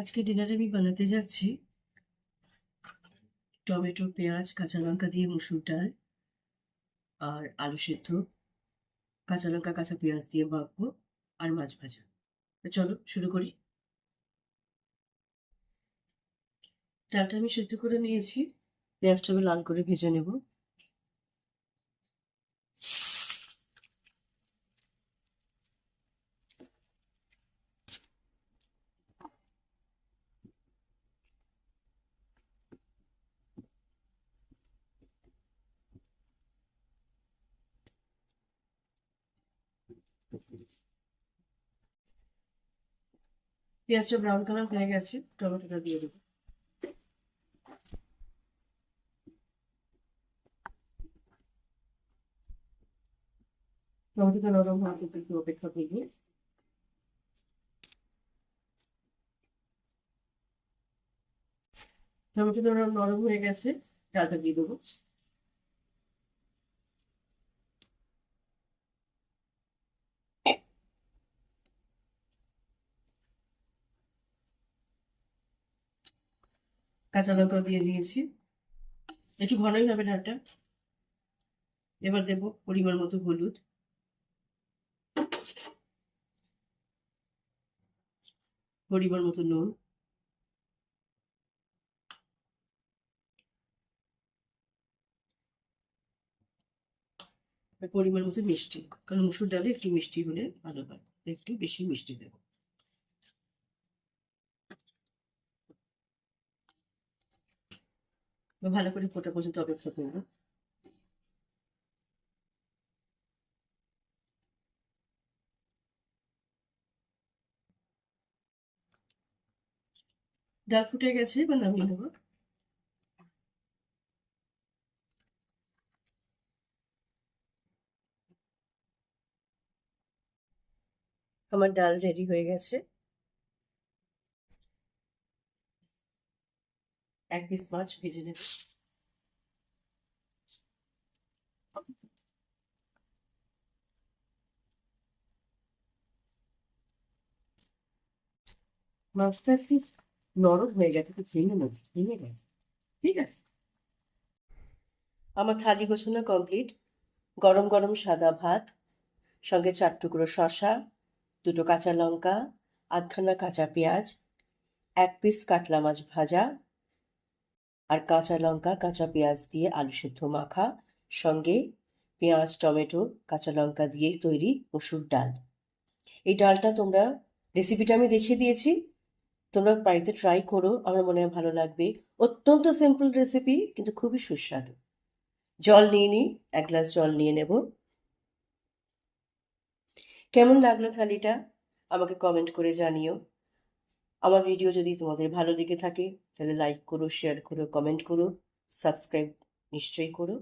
আজকে ডিনারে আমি বানাতে যাচ্ছি টমেটো, পেঁয়াজ, কাঁচা লঙ্কা দিয়ে মুসুর ডাল আর আলু সেদ্ধ, কাঁচা লঙ্কা, কাঁচা পেঁয়াজ দিয়ে মাখবো আর মাছ ভাজা। তো চলো শুরু করি। ডালটা আমি সেদ্ধ করে নিয়েছি, পেঁয়াজটা আমি লাল করে ভেজে নেব। পেঁয়াজটা ব্রাউন কালার হয়ে গেছে, টমেটোটা দিয়ে দেবো। টমেটোটা নরম হওয়ার জন্য একটু অপেক্ষা করবো। টমেটোটা নরম হয়ে গেছে, ডালটা দিয়ে দেবো। কাঁচা লঙ্কা দিয়ে দিয়েছি, একটু ঘনই হবে ডালটা। এবার দেবো পরিমাণ মতো হলুদ, পরিমাণ মতো নুন, আর পরিমাণ মতো মিষ্টি, কারণ মুসুর ডালে একটু মিষ্টি হলে ভালো হয়, একটু বেশি মিষ্টি দেবো। ভালো করে ফোটা পর্যন্ত অপেক্ষা করবো। ডাল ফুটে গেছে, এবার নামিয়ে নেবো। আমার ডাল রেডি হয়ে গেছে। এক পিস মাছ ভেজে নেব। মাছটা একটু নরম হয়ে গেছে, একটু ভেঙে গেছে। ঠিক আছে, আমার থালি গোছানো কমপ্লিট। গরম গরম সাদা ভাত, সঙ্গে 4 টুকরো শসা, 2টো কাঁচা লঙ্কা, আধখানা কাঁচা পেঁয়াজ, 1 পিস কাতলা মাছ ভাজা আর কাঁচা লঙ্কা, কাঁচা পেঁয়াজ দিয়ে আলু সেদ্ধ মাখা, সঙ্গে পেঁয়াজ, টমেটো, কাঁচা লঙ্কা দিয়েই তৈরি মসুর ডাল। এই ডালটা তোমরা, রেসিপিটা আমি দেখিয়ে দিয়েছি, তোমরা বাড়িতে ট্রাই করো, আমার মনে হয় ভালো লাগবে। অত্যন্ত সিম্পল রেসিপি, কিন্তু খুবই সুস্বাদু। জল নিয়ে নিই, 1 গ্লাস জল নিয়ে নেব। কেমন লাগলো থালিটা আমাকে কমেন্ট করে জানিও। আমার ভিডিও যদি তোমাদের ভালো লেগে থাকে তাহলে লাইক করো, শেয়ার করো, কমেন্ট করো, সাবস্ক্রাইব নিশ্চয়ই করো।